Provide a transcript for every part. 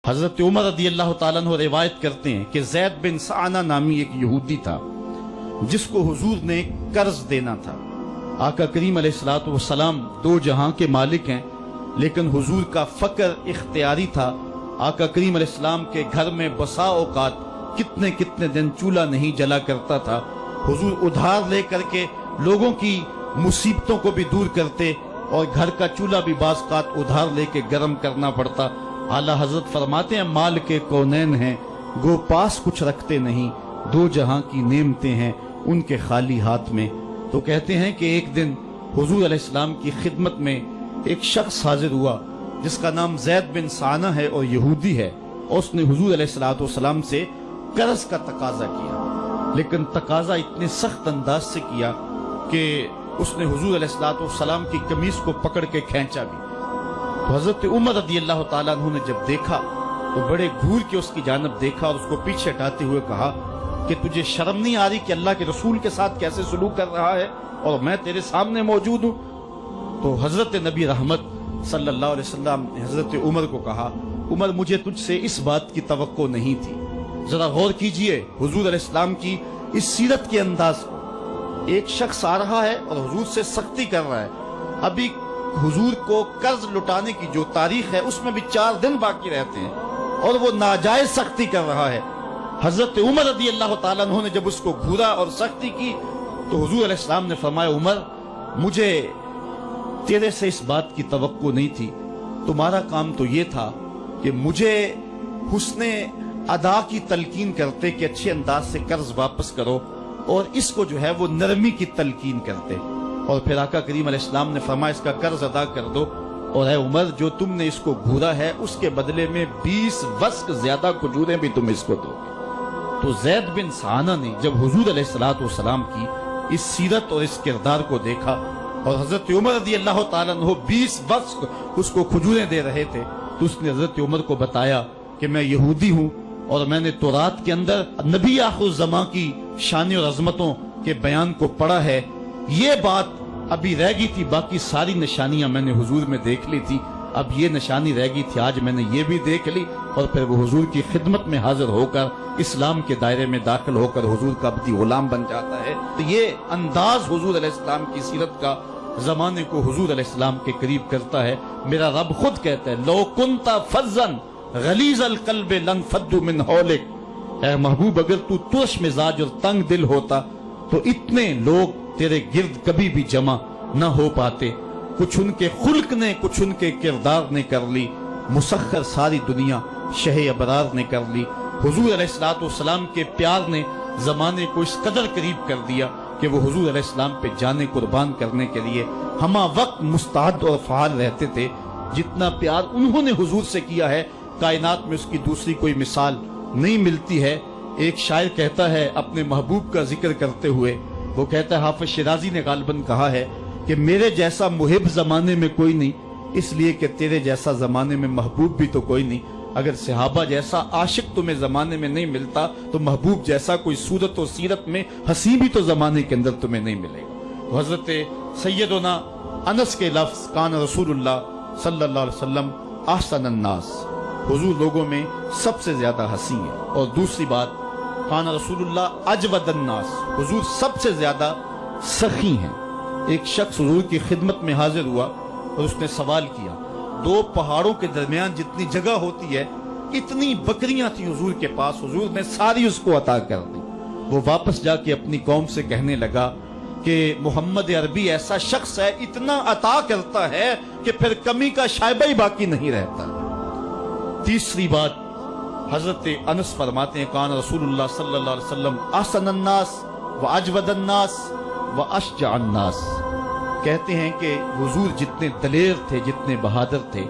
حضرت عمر رضی اللہ تعالیٰ عنہ روایت کرتے ہیں کہ زید بن سعانہ نامی ایک یہودی تھا جس کو حضور نے قرض دینا تھا۔ آقا کریم علیہ الصلوۃ والسلام دو جہاں کے مالک ہیں، لیکن حضور کا فقر اختیاری تھا۔ آقا کریم علیہ السلام کے گھر میں بسا اوقات کتنے کتنے دن چولہا نہیں جلا کرتا تھا۔ حضور ادھار لے کر کے لوگوں کی مصیبتوں کو بھی دور کرتے، اور گھر کا چولہا بھی بعض اوقات ادھار لے کے گرم کرنا پڑتا۔ اعلیٰ حضرت فرماتے ہیں مال کے کونین ہیں گو پاس کچھ رکھتے نہیں، دو جہاں کی نعمتیں ہیں ان کے خالی ہاتھ میں۔ تو کہتے ہیں کہ ایک دن حضور علیہ السلام کی خدمت میں ایک شخص حاضر ہوا جس کا نام زید بن سعانہ ہے اور یہودی ہے، اور اس نے حضور علیہ السلام سے قرض کا تقاضا کیا، لیکن تقاضا اتنے سخت انداز سے کیا کہ اس نے حضور علیہ السلام کی قمیص کو پکڑ کے کھینچا بھی۔ تو حضرت عمر رضی اللہ تعالیٰ عنہ نے جب دیکھا تو بڑے گھور کے اس کی جانب دیکھا اور اس کو پیچھے ہٹاتے ہوئے کہا کہ تجھے شرم نہیں آ رہی کہ اللہ کے رسول کے ساتھ کیسے سلوک کر رہا ہے اور میں تیرے سامنے موجود ہوں؟ تو حضرت نبی رحمت صلی اللہ علیہ وسلم نے حضرت عمر کو کہا عمر مجھے تجھ سے اس بات کی توقع نہیں تھی، ذرا غور کیجئے حضور علیہ السلام کی اس سیرت کے انداز کو۔ ایک شخص آ رہا ہے اور حضور سے سختی کر رہا ہے، ابھی حضور کو قرض لٹانے کی جو تاریخ ہے اس میں بھی 4 دن باقی رہتے ہیں اور وہ ناجائز سختی کر رہا ہے۔ حضرت عمر رضی اللہ تعالیٰ عنہ نے جب اس کو گھورا اور سختی کی تو حضور علیہ السلام نے فرمایا عمر مجھے تیرے سے اس بات کی توقع نہیں تھی، تمہارا کام تو یہ تھا کہ مجھے حسن ادا کی تلقین کرتے کہ اچھے انداز سے قرض واپس کرو، اور اس کو جو ہے وہ نرمی کی تلقین کرتے، اور پھر آقا کریم علیہ السلام نے فرمایا اس کا قرض ادا کر دو، اور اے عمر جو تم نے اس کو گھورا ہے اس کے بدلے میں 20 وسق زیادہ کھجوریں بھی تم اس کو دو گے۔ تو زید بن سعانہ نے جب حضور علیہ السلام کی اس سیرت اور اس کردار کو دیکھا، اور حضرت عمر رضی اللہ تعالیٰ عنہ 20 وسق اس کو کھجوریں دے رہے تھے، تو اس نے حضرت عمر کو بتایا کہ میں یہودی ہوں اور میں نے تورات کے اندر نبی آخر الزماں کی شان اور عظمتوں کے بیان کو پڑھا ہے، یہ بات ابھی رہ گئی تھی، باقی ساری نشانیاں میں نے حضور میں دیکھ لی تھی، اب یہ نشانی رہ گئی تھی، آج میں نے یہ بھی دیکھ لی۔ اور پھر وہ حضور کی خدمت میں حاضر ہو کر اسلام کے دائرے میں داخل ہو کر حضور کا عبدی غلام بن جاتا ہے۔ تو یہ انداز حضور علیہ السلام کی سیرت کا زمانے کو حضور علیہ السلام کے قریب کرتا ہے۔ میرا رب خود کہتا ہے لو کنت فظا غلیظ القلب لانفضوا من حولک، اے محبوب اگر تو ترش مزاج اور تنگ دل ہوتا تو اتنے لوگ تیرے گرد کبھی بھی جمع نہ ہو پاتے۔ کچھ ان کے خلق نے کچھ ان کے کردار نے کر لی، مسخر ساری دنیا شہ ابرار نے کر لی۔ حضور علیہ السلام کے پیار نے زمانے کو اس قدر قریب کر دیا کہ وہ حضور علیہ السلام پہ جانے قربان کرنے کے لیے ہمہ وقت مستعد اور فعال رہتے تھے۔ جتنا پیار انہوں نے حضور سے کیا ہے کائنات میں اس کی دوسری کوئی مثال نہیں ملتی ہے۔ ایک شاعر کہتا ہے اپنے محبوب کا ذکر کرتے ہوئے، وہ کہتا ہے حافظ شیرازی نے غالباً کہا ہے کہ میرے جیسا محب زمانے میں کوئی نہیں، اس لیے کہ تیرے جیسا زمانے میں محبوب بھی تو کوئی نہیں۔ اگر صحابہ جیسا عاشق تمہیں زمانے میں نہیں ملتا تو محبوب جیسا کوئی صورت و سیرت میں حسین بھی تو زمانے کے اندر تمہیں نہیں ملے گا۔ حضرت سیدنا انس کے لفظ کان رسول اللہ صلی اللہ علیہ وسلم احسن الناس، حضور لوگوں میں سب سے زیادہ حسین ہے۔ اور دوسری بات کان رسول اللہ اجود الناس، حضور سب سے زیادہ سخی ہیں۔ ایک شخص حضور کی خدمت میں حاضر ہوا اور اس نے سوال کیا، 2 پہاڑوں کے درمیان جتنی جگہ ہوتی ہے اتنی بکریاں تھیں حضور کے پاس، حضور نے ساری اس کو عطا کر دی۔ وہ واپس جا کے اپنی قوم سے کہنے لگا کہ محمد عربی ایسا شخص ہے اتنا عطا کرتا ہے کہ پھر کمی کا شائبہ ہی باقی نہیں رہتا۔ تیسری بات حضرت انس فرماتے ہیں کان رسول اللہ صلی اللہ علیہ وسلم احسن الناس واجود الناس واشجع الناس، کہتے ہیں کہ حضور جتنے دلیر تھے جتنے بہادر تھے،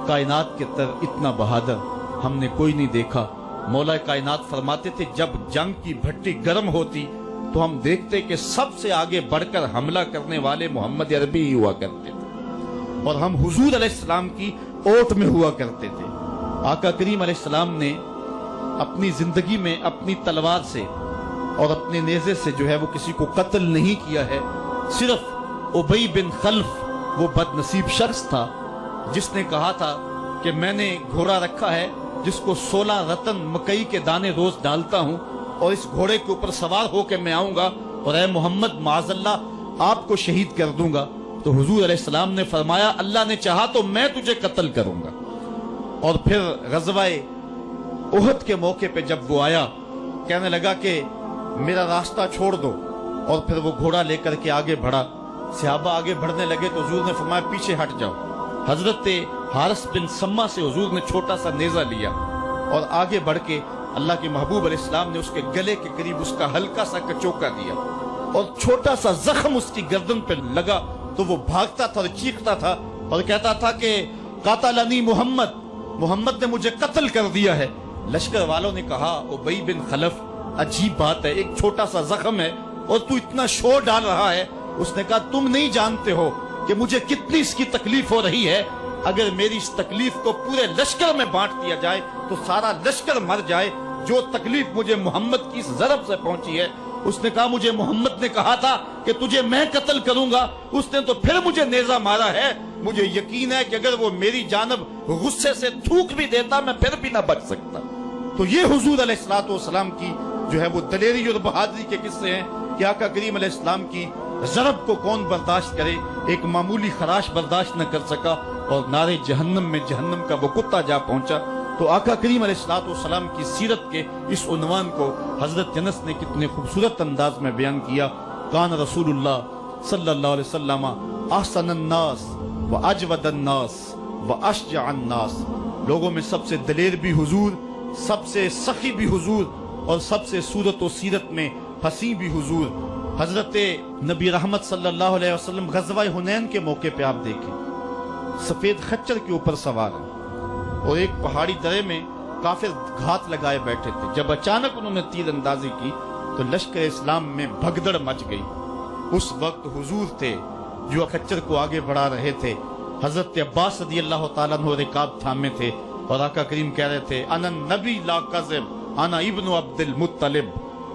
کائنات کے تر اتنا بہادر ہم نے کوئی نہیں دیکھا۔ مولا کائنات فرماتے تھے جب جنگ کی بھٹی گرم ہوتی تو ہم دیکھتے کہ سب سے آگے بڑھ کر حملہ کرنے والے محمد عربی ہی ہوا کرتے تھے، اور ہم حضور علیہ السلام کی اوٹ میں ہوا کرتے تھے۔ آقا کریم علیہ السلام نے اپنی زندگی میں اپنی تلوار سے اور اپنے نیزے سے جو ہے وہ کسی کو قتل نہیں کیا ہے، صرف ابی بن خلف وہ بد نصیب شخص تھا جس نے کہا تھا کہ میں نے گھوڑا رکھا ہے جس کو 16 رتن مکئی کے دانے روز ڈالتا ہوں اور اس گھوڑے کے اوپر سوار ہو کے میں آؤں گا اور اے محمد معاذ اللہ آپ کو شہید کر دوں گا، تو حضور علیہ السلام نے فرمایا اللہ نے چاہا تو میں تجھے قتل کروں گا۔ اور پھر غزوہ احد کے موقع پہ جب وہ آیا، کہنے لگا کہ میرا راستہ چھوڑ دو، اور پھر وہ گھوڑا لے کر کے آگے بڑھا۔ صحابہ آگے بڑھنے لگے تو حضور نے فرمایا پیچھے ہٹ جاؤ۔ حضرت حارث بن سما سے حضور نے چھوٹا سا نیزہ لیا اور آگے بڑھ کے اللہ کے محبوب علیہ السلام نے اس کے گلے کے قریب اس کا ہلکا سا کچوکا دیا اور چھوٹا سا زخم اس کی گردن پہ لگا تو وہ بھاگتا تھا اور چیختا تھا اور کہتا تھا کہ قاتلنی محمد، محمد نے مجھے قتل کر دیا ہے۔ لشکر والوں نے کہا ابی بن خلف عجیب بات ہے، ایک چھوٹا سا زخم ہے اور تو اتنا شور ڈال رہا ہے۔ اس نے کہا تم نہیں جانتے ہو کہ مجھے کتنی اس کی تکلیف ہو رہی ہے، اگر میری اس تکلیف کو پورے لشکر میں بانٹ دیا جائے تو سارا لشکر مر جائے، جو تکلیف مجھے محمد کی اس ضرب سے پہنچی ہے۔ اس نے کہا مجھے محمد نے کہا تھا کہ تجھے میں قتل کروں گا، اس نے تو پھر مجھے نیزہ مارا ہے، مجھے یقین ہے کہ اگر وہ میری جانب غصے سے تھوک بھی دیتا میں پھر بھی نہ بچ سکتا۔ تو یہ حضور علیہ السلام کی جو ہے وہ دلیری اور بہادری کے قصے ہیں کہ آقا کریم علیہ السلام کی ضرب کو کون برداشت کرے، ایک معمولی خراش برداشت نہ کر سکا اور نارے جہنم میں جہنم کا وہ کتا جا پہنچا۔ تو آقا کریم علیہ السلام کی سیرت کے اس عنوان کو حضرت انس نے کتنے خوبصورت انداز میں بیان کیا۔ کان رسول اللہ صلی اللہ علیہ وسلم احسن الناس و اجود الناس و اشجع الناس، لوگوں میں سب سے دلیر بھی حضور، سب سے سخی بھی حضور، اور سب سے صورت و سیرت میں حسین بھی حضور۔ حضرت نبی رحمت صلی اللہ علیہ وسلم غزوہ حنین کے موقع پہ آپ دیکھیں سفید خچر کے اوپر سوار ہیں اور ایک پہاڑی درے میں کافر گھات لگائے بیٹھے تھے۔ جب اچانک انہوں نے تیر اندازی کی تو لشکر اسلام میں بھگدڑ مچ گئی۔ اس وقت حضور تھے جو خچر کو آگے بڑھا رہے تھے، حضرت عباس رضی اللہ تعالیٰ عنہ رکاب تھامے تھے اور آقا کریم کہہ رہے تھے انا نبی لا کذب انا ابن عبد المطلب،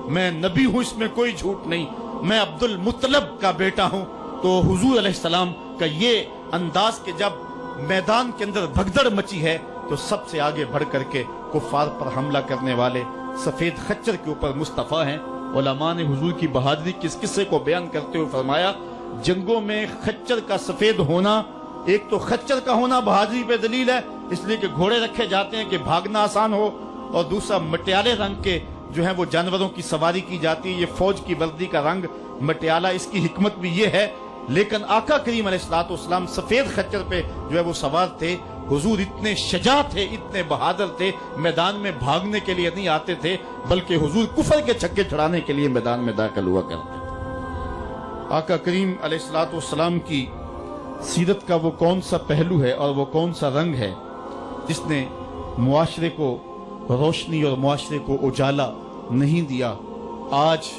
میں نبی ہوں اس میں کوئی جھوٹ نہیں، میں عبد المطلب کا بیٹا ہوں۔ تو حضور علیہ السلام کا یہ انداز کہ جب میدان کے اندر بھگدڑ مچی ہے تو سب سے آگے بڑھ کر کے کفار پر حملہ کرنے والے سفید خچر کے اوپر مصطفیٰ ہیں۔ علماء نے حضور کی بہادری کے اس قصے کو بیان کرتے ہوئے فرمایا جنگوں میں خچر کا سفید ہونا، ایک تو خچر کا ہونا بہادری پہ دلیل ہے اس لیے کہ گھوڑے رکھے جاتے ہیں کہ بھاگنا آسان ہو، اور دوسرا مٹیالے رنگ کے جو ہیں وہ جانوروں کی سواری کی جاتی ہے، یہ فوج کی وردی کا رنگ مٹیالہ، اس کی حکمت بھی یہ ہے۔ لیکن آقا کریم علیہ السلام سفید خچر پہ جو ہے وہ سوار تھے۔ حضور اتنے شجاع تھے، اتنے بہادر تھے، میدان میں بھاگنے کے لیے نہیں آتے تھے بلکہ حضور کفر کے چھکے چھڑانے کے لیے میدان میں داخل ہوا کرتے تھے۔ آقا کریم علیہ السلام کی سیرت کا وہ کون سا پہلو ہے اور وہ کون سا رنگ ہے جس نے معاشرے کو روشنی اور معاشرے کو اجالا نہیں دیا؟ آج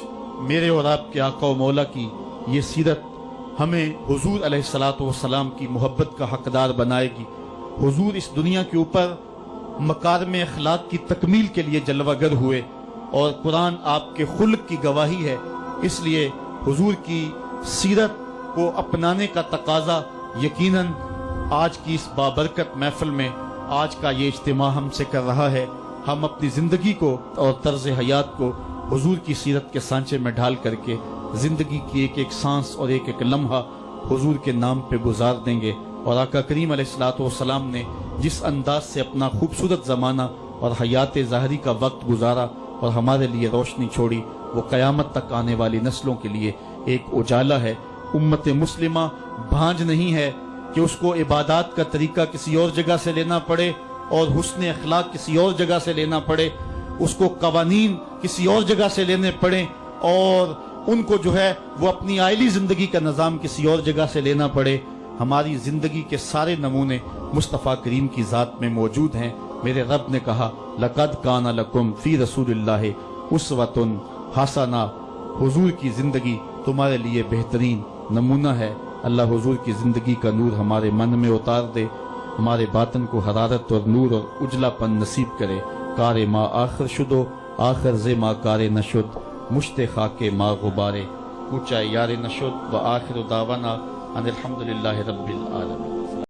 میرے اور آپ کے آقا و مولا کی یہ سیرت ہمیں حضور علیہ السلام کی محبت کا حقدار بنائے گی۔ حضور اس دنیا کے اوپر مکارم اخلاق کی تکمیل کے لیے جلوہ گر ہوئے اور قرآن آپ کے خلق کی گواہی ہے، اس لیے حضور کی سیرت کو اپنانے کا تقاضا یقیناً آج کی اس بابرکت محفل میں آج کا یہ اجتماع ہم سے کر رہا ہے۔ ہم اپنی زندگی کو اور طرز حیات کو حضور کی سیرت کے سانچے میں ڈھال کر کے زندگی کی ایک ایک سانس اور ایک ایک لمحہ حضور کے نام پہ گزار دیں گے۔ اور آقا کریم علیہ السلام نے جس انداز سے اپنا خوبصورت زمانہ اور حیات ظاہری کا وقت گزارا اور ہمارے لیے روشنی چھوڑی، وہ قیامت تک آنے والی نسلوں کے لیے ایک اجالا ہے۔ امت مسلمہ بھانج نہیں ہے کہ اس کو عبادات کا طریقہ کسی اور جگہ سے لینا پڑے اور حسن اخلاق کسی اور جگہ سے لینا پڑے، اس کو قوانین کسی اور جگہ سے لینے پڑیں اور ان کو جو ہے وہ اپنی عائلی زندگی کا نظام کسی اور جگہ سے لینا پڑے۔ ہماری زندگی کے سارے نمونے مصطفیٰ کریم کی ذات میں موجود ہیں۔ میرے رب نے کہا لَقَدْ كَانَ لَكُمْ فِي رَسُولِ اللَّهِ أُسْوَةٌ حَسَنَةٌ، حضور کی زندگی تمہارے لیے بہترین نمونہ ہے۔ اللہ حضور کی زندگی کا نور ہمارے من میں اتار دے، ہمارے باطن کو حرارت اور نور اور اجلا پن نصیب کرے۔ کار ما آخر شدو آخر ز ما کار نشد، مشت خاک ما غبارے، اونچا یار نشد، و آخر دعوانا ان الحمدللہ رب العالمین۔